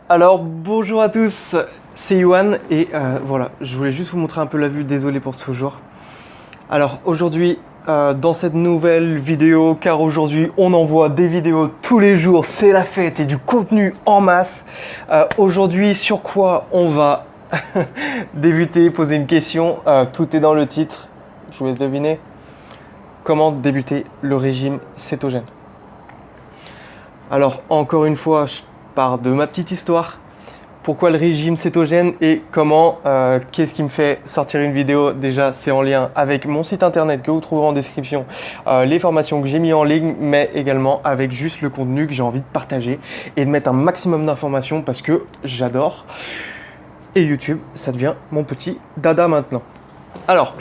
Alors bonjour à tous, c'est Yohan et voilà, je voulais juste vous montrer un peu la vue, désolé pour ce jour. Alors aujourd'hui, dans cette nouvelle vidéo, car aujourd'hui on envoie des vidéos tous les jours, c'est la fête et du contenu en masse. Aujourd'hui, sur quoi on va débuter, poser une question, tout est dans le titre, je vous laisse deviner. Comment débuter le régime cétogène? Alors encore une fois, je pars de ma petite histoire. Pourquoi le régime cétogène et comment, qu'est-ce qui me fait sortir une vidéo? Déjà, c'est en lien avec mon site internet que vous trouverez en description, les formations que j'ai mis en ligne, mais également avec juste le contenu que j'ai envie de partager et de mettre un maximum d'informations parce que j'adore. Et YouTube, ça devient mon petit dada maintenant. Alors,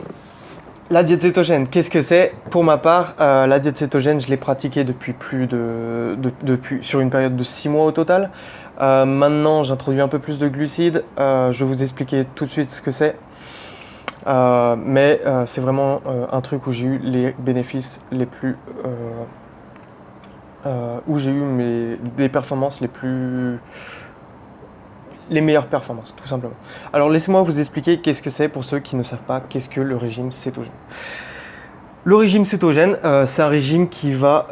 la diète cétogène, qu'est-ce que c'est? Pour ma part, la diète cétogène, je l'ai pratiquée depuis sur une période de 6 mois au total. Maintenant, j'introduis un peu plus de glucides. Je vais vous expliquer tout de suite ce que c'est. Mais c'est vraiment un truc où j'ai eu les bénéfices les plus... où j'ai eu des performances les meilleures performances, tout simplement. Alors laissez-moi vous expliquer qu'est-ce que c'est pour ceux qui ne savent pas qu'est-ce que le régime cétogène. Le régime cétogène, c'est un régime qui va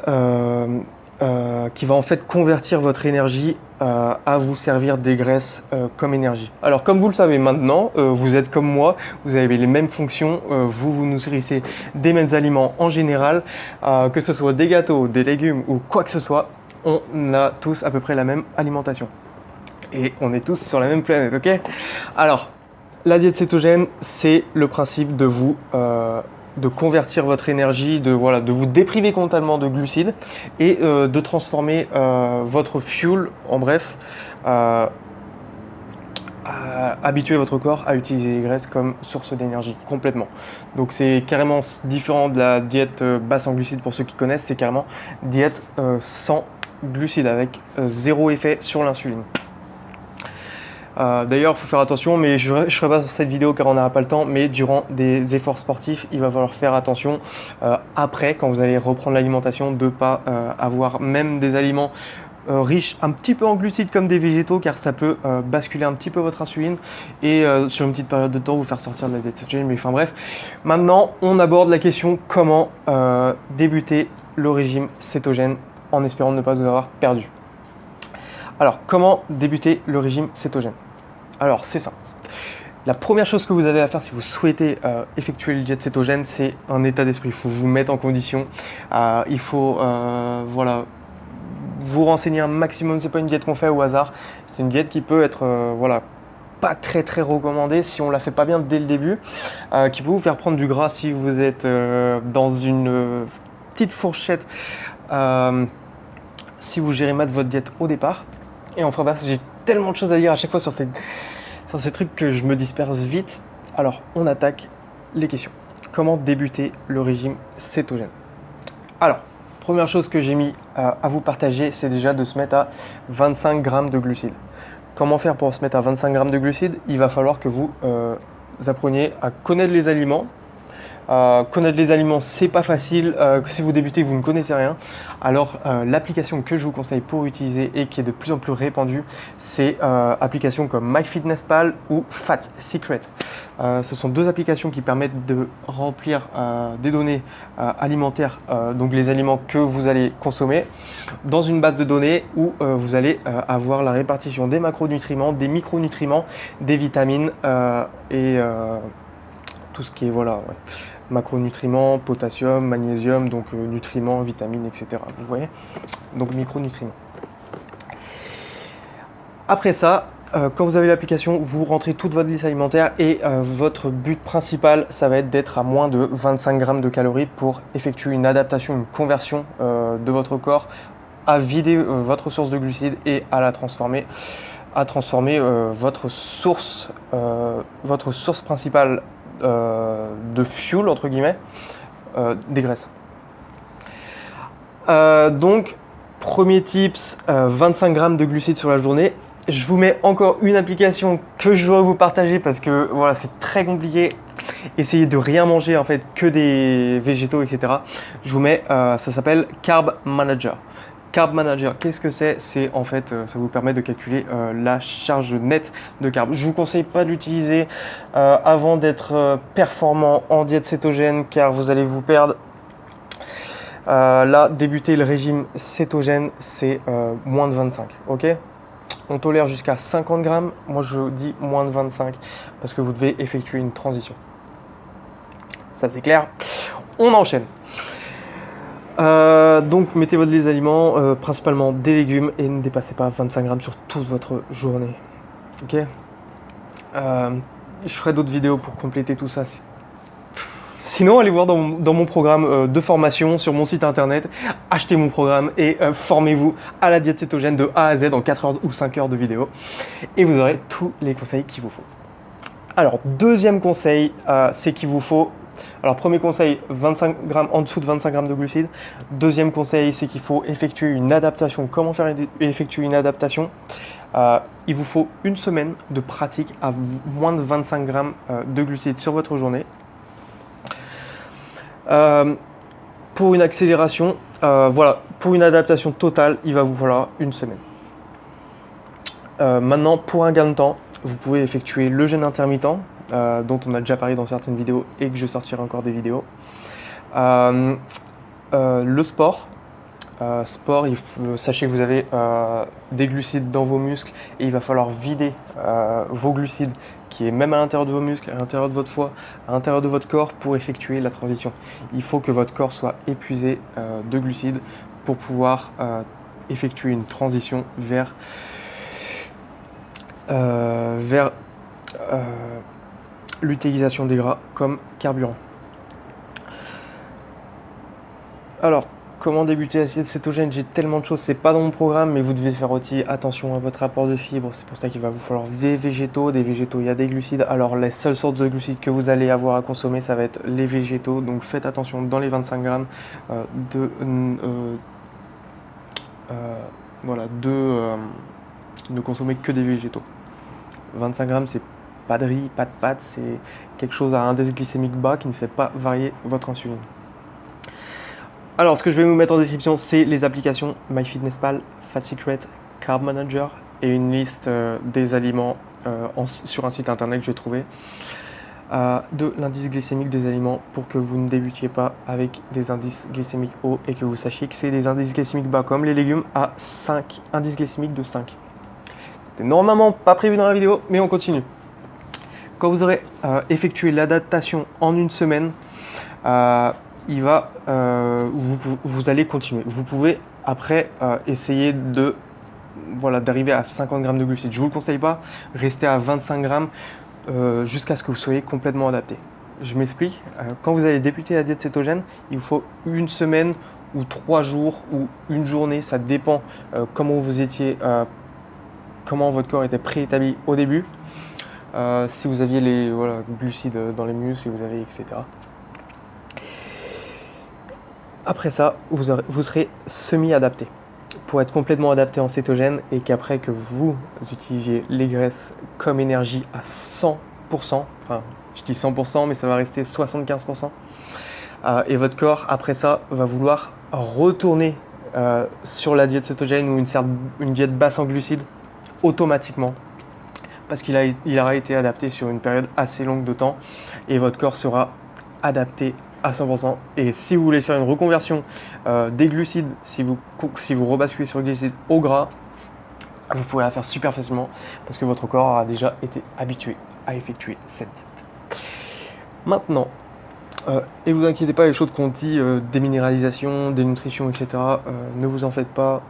en fait convertir votre énergie à vous servir des graisses comme énergie. Alors comme vous le savez maintenant, vous êtes comme moi, vous avez les mêmes fonctions, vous nourrissez des mêmes aliments en général, que ce soit des gâteaux, des légumes ou quoi que ce soit, on a tous à peu près la même alimentation. Et on est tous sur la même planète, ok? Alors, la diète cétogène, c'est le principe de convertir votre énergie, de vous dépriver totalement de glucides et de transformer votre fuel, en bref, habituer votre corps à utiliser les graisses comme source d'énergie, complètement. Donc c'est carrément différent de la diète basse en glucides pour ceux qui connaissent, c'est carrément diète sans glucides avec zéro effet sur l'insuline. D'ailleurs, il faut faire attention, mais je ne ferai pas cette vidéo car on n'aura pas le temps, mais durant des efforts sportifs, il va falloir faire attention après, quand vous allez reprendre l'alimentation, de ne pas avoir même des aliments riches un petit peu en glucides comme des végétaux, car ça peut basculer un petit peu votre insuline et sur une petite période de temps vous faire sortir de la diète cétogène. Mais enfin bref, maintenant on aborde la question comment débuter le régime cétogène en espérant ne pas vous avoir perdu. Alors, comment débuter le régime cétogène? Alors, c'est ça. La première chose que vous avez à faire si vous souhaitez effectuer le diète cétogène, c'est un état d'esprit. Il faut vous mettre en condition. Il faut vous renseigner un maximum. C'est pas une diète qu'on fait au hasard. C'est une diète qui peut être pas très recommandée si on la fait pas bien dès le début, qui peut vous faire prendre du gras si vous êtes dans une petite fourchette. Si vous gérez mal votre diète au départ. Et enfin, j'ai tellement de choses à dire à chaque fois sur ces trucs que je me disperse vite. Alors, on attaque les questions. Comment débuter le régime cétogène? Alors, première chose que j'ai mis à vous partager, c'est déjà de se mettre à 25 grammes de glucides. Comment faire pour se mettre à 25 grammes de glucides? Il va falloir que vous appreniez à connaître les aliments. Connaître les aliments, c'est pas facile. Si vous débutez, vous ne connaissez rien. Alors, l'application que je vous conseille pour utiliser et qui est de plus en plus répandue, c'est applications comme MyFitnessPal ou Fat Secret. Ce sont deux applications qui permettent de remplir des données alimentaires, donc les aliments que vous allez consommer, dans une base de données où vous allez avoir la répartition des macronutriments, des micronutriments, des vitamines et tout ce qui est macronutriments, potassium, magnésium, donc nutriments, vitamines, etc. Vous voyez? Donc micronutriments. Après ça, quand vous avez l'application, vous rentrez toute votre liste alimentaire et votre but principal, ça va être d'être à moins de 25 grammes de calories pour effectuer une adaptation, une conversion de votre corps à vider votre source de glucides et à la transformer, votre source principale de fuel, entre guillemets, des graisses. Donc, premier tips, 25 grammes de glucides sur la journée. Je vous mets encore une application que je dois vous partager parce que voilà, c'est très compliqué. Essayez de rien manger en fait, que des végétaux, etc. Je vous mets, ça s'appelle Carb Manager. Carb Manager, qu'est-ce que c'est? C'est en fait, ça vous permet de calculer la charge nette de carbs. Je vous conseille pas d'utiliser avant d'être performant en diète cétogène car vous allez vous perdre. Là, débuter le régime cétogène, c'est moins de 25, ok? On tolère jusqu'à 50 grammes, moi je dis moins de 25 parce que vous devez effectuer une transition. Ça c'est clair. On enchaîne. Donc mettez les aliments, principalement des légumes et ne dépassez pas 25 grammes sur toute votre journée. Ok. Je ferai d'autres vidéos pour compléter tout ça. Sinon, allez voir dans mon programme de formation sur mon site internet, achetez mon programme et formez-vous à la diète cétogène de A à Z en 4 heures ou 5 heures de vidéo. Et vous aurez tous les conseils qu'il vous faut. Alors, deuxième conseil, c'est qu'il vous faut... Alors, premier conseil, 25 grammes, en dessous de 25 grammes de glucides. Deuxième conseil, c'est qu'il faut effectuer une adaptation. Comment faire effectuer une adaptation? Il vous faut une semaine de pratique à moins de 25 grammes de glucides sur votre journée. Pour une accélération, voilà, pour une adaptation totale, il va vous falloir une semaine. Maintenant, pour un gain de temps, vous pouvez effectuer le jeûne intermittent, dont on a déjà parlé dans certaines vidéos et que je sortirai encore des vidéos. Le sport. Sachez que vous avez des glucides dans vos muscles et il va falloir vider vos glucides qui est même à l'intérieur de vos muscles, à l'intérieur de votre foie, à l'intérieur de votre corps pour effectuer la transition. Il faut que votre corps soit épuisé de glucides pour pouvoir effectuer une transition vers l'utilisation des gras comme carburant. Alors, comment débuter la diète cétogène? J'ai tellement de choses, c'est pas dans mon programme, mais vous devez faire aussi attention à votre apport de fibres. C'est pour ça qu'il va vous falloir des végétaux. Des végétaux, il y a des glucides. Alors, les seules sortes de glucides que vous allez avoir à consommer, ça va être les végétaux. Donc, faites attention dans les 25 grammes de consommer que des végétaux. 25 grammes, c'est pas de riz, pas de pâtes, c'est quelque chose à indice glycémique bas qui ne fait pas varier votre insuline. Alors, ce que je vais vous mettre en description, c'est les applications MyFitnessPal, Fat Secret, Carb Manager et une liste des aliments sur un site internet que j'ai trouvé de l'indice glycémique des aliments pour que vous ne débutiez pas avec des indices glycémiques hauts et que vous sachiez que c'est des indices glycémiques bas comme les légumes à 5, indice glycémique de 5. C'était normalement pas prévu dans la vidéo, mais on continue. Quand vous aurez effectué l'adaptation en une semaine, vous allez continuer. Vous pouvez après essayer d'arriver à 50 grammes de glucides. Je ne vous le conseille pas, restez à 25 grammes jusqu'à ce que vous soyez complètement adapté. Je m'explique. Quand vous allez débuter la diète cétogène, il vous faut une semaine ou 3 jours ou une journée, ça dépend comment vous étiez, comment votre corps était préétabli au début. Si vous aviez les glucides dans les muscles, etc. Après ça, vous serez semi-adapté. Pour être complètement adapté en cétogène et qu'après que vous utilisiez les graisses comme énergie à 100%, enfin je dis 100% mais ça va rester 75%, et votre corps après ça va vouloir retourner sur la diète cétogène ou une diète basse en glucides automatiquement parce qu'il aura été adapté sur une période assez longue de temps et votre corps sera adapté à 100%. Et si vous voulez faire une reconversion des glucides, si vous rebasculez sur les glucides au gras, vous pouvez la faire super facilement parce que votre corps aura déjà été habitué à effectuer cette diète. Maintenant, et vous inquiétez pas, les choses qu'on dit, déminéralisation, dénutrition, etc., ne vous en faites pas.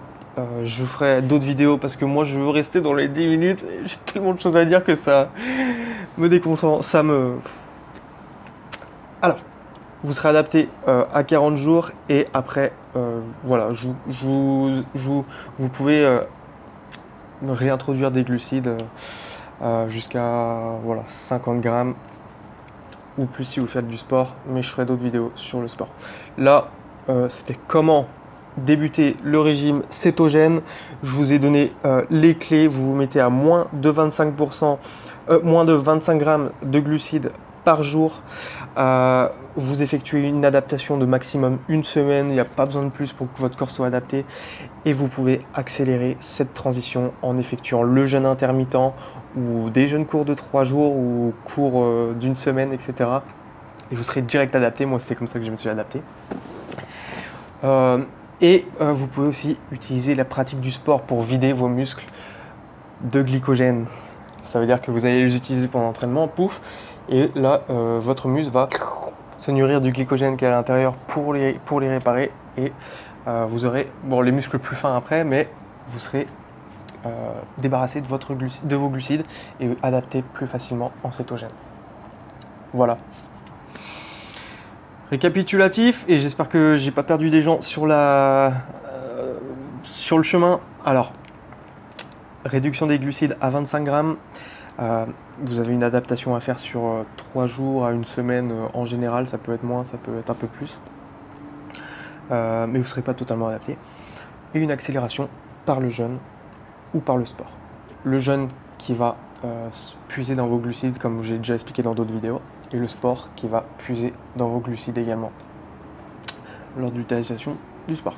Je ferai d'autres vidéos parce que moi je veux rester dans les 10 minutes et j'ai tellement de choses à dire que ça me déconcentre, Alors, vous serez adapté à 40 jours et après, vous pouvez réintroduire des glucides jusqu'à 50 grammes ou plus si vous faites du sport, mais je ferai d'autres vidéos sur le sport. Là, c'était comment débuter le régime cétogène. Je vous ai donné les clés. Vous vous mettez à moins de 25 grammes de glucides par jour. Vous effectuez une adaptation de maximum 1 semaine, il n'y a pas besoin de plus pour que votre corps soit adapté. Et vous pouvez accélérer cette transition en effectuant le jeûne intermittent ou des jeûnes courts de 3 jours ou courts d'1 semaine, etc. Et vous serez direct adapté. Moi, c'était comme ça que je me suis adapté. Vous pouvez aussi utiliser la pratique du sport pour vider vos muscles de glycogène. Ça veut dire que vous allez les utiliser pendant l'entraînement, pouf, et là, votre muscle va se nourrir du glycogène qui est à l'intérieur pour les réparer, et vous aurez les muscles plus fins après, mais vous serez débarrassé de vos glucides et adapté plus facilement en cétogène. Voilà. Récapitulatif, et j'espère que j'ai pas perdu des gens sur le chemin. Alors, réduction des glucides à 25 grammes. Vous avez une adaptation à faire sur 3 jours à 1 semaine en général. Ça peut être moins, ça peut être un peu plus. Mais vous ne serez pas totalement adapté. Et une accélération par le jeûne ou par le sport. Le jeûne qui va puiser dans vos glucides, comme j'ai déjà expliqué dans d'autres vidéos, et le sport qui va puiser dans vos glucides également lors de l'utilisation du sport.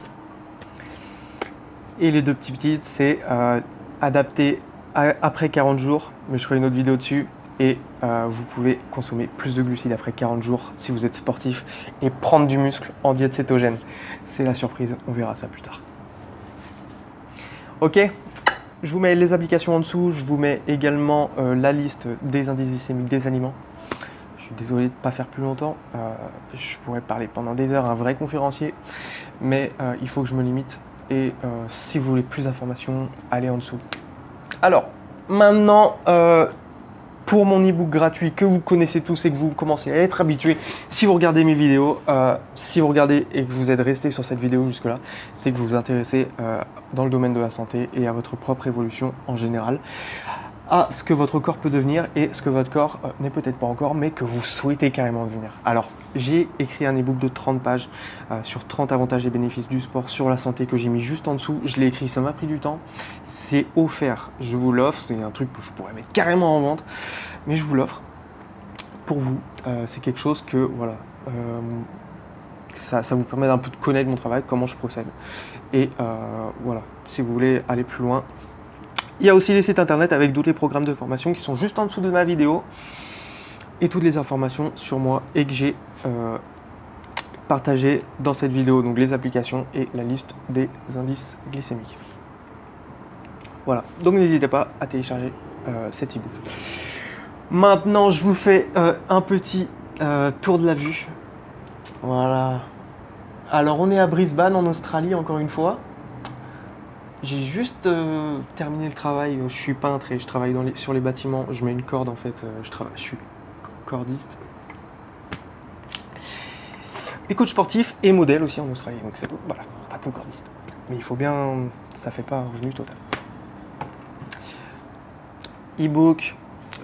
Et les deux petits tips, c'est adapter après 40 jours, mais je ferai une autre vidéo dessus, et vous pouvez consommer plus de glucides après 40 jours si vous êtes sportif et prendre du muscle en diète cétogène. C'est la surprise, on verra ça plus tard. Ok, je vous mets les applications en dessous, je vous mets également la liste des indices glycémiques des aliments. Je suis désolé de ne pas faire plus longtemps, je pourrais parler pendant des heures, un vrai conférencier, mais il faut que je me limite, et si vous voulez plus d'informations, allez en dessous. Alors, maintenant, pour mon e-book gratuit que vous connaissez tous et que vous commencez à être habitué, si vous regardez mes vidéos, si vous regardez et que vous êtes resté sur cette vidéo jusque-là, c'est que vous vous intéressez dans le domaine de la santé et à votre propre évolution en général, à ce que votre corps peut devenir et ce que votre corps n'est peut-être pas encore, mais que vous souhaitez carrément devenir. Alors, j'ai écrit un e-book de 30 pages sur 30 avantages et bénéfices du sport sur la santé que j'ai mis juste en dessous. Je l'ai écrit, ça m'a pris du temps. C'est offert, je vous l'offre. C'est un truc que je pourrais mettre carrément en vente, mais je vous l'offre pour vous. C'est quelque chose que, voilà, ça vous permet d'un peu de connaître mon travail, comment je procède. Et voilà, si vous voulez aller plus loin, il y a aussi les sites internet avec tous les programmes de formation qui sont juste en dessous de ma vidéo et toutes les informations sur moi et que j'ai partagées dans cette vidéo, donc les applications et la liste des indices glycémiques. Voilà, donc n'hésitez pas à télécharger cet e-book. Maintenant, je vous fais un petit tour de la vue. Voilà. Alors, on est à Brisbane, en Australie, encore une fois. J'ai juste terminé le travail, je suis peintre et je travaille sur les bâtiments, je mets une corde en fait, je suis cordiste. Et coach sportif et modèle aussi en Australie, donc c'est voilà, pas que cordiste. Mais il faut bien, ça fait pas un revenu total. E-book,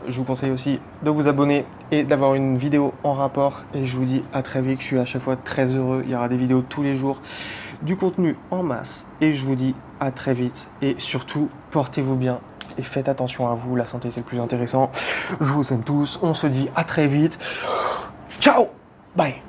je vous conseille aussi de vous abonner et d'avoir une vidéo en rapport. Et je vous dis à très vite, je suis à chaque fois très heureux, il y aura des vidéos tous les jours, du contenu en masse. Et je vous dis à très vite et surtout, portez-vous bien et faites attention à vous, la santé c'est le plus intéressant. Je vous aime tous, on se dit à très vite. Ciao, bye.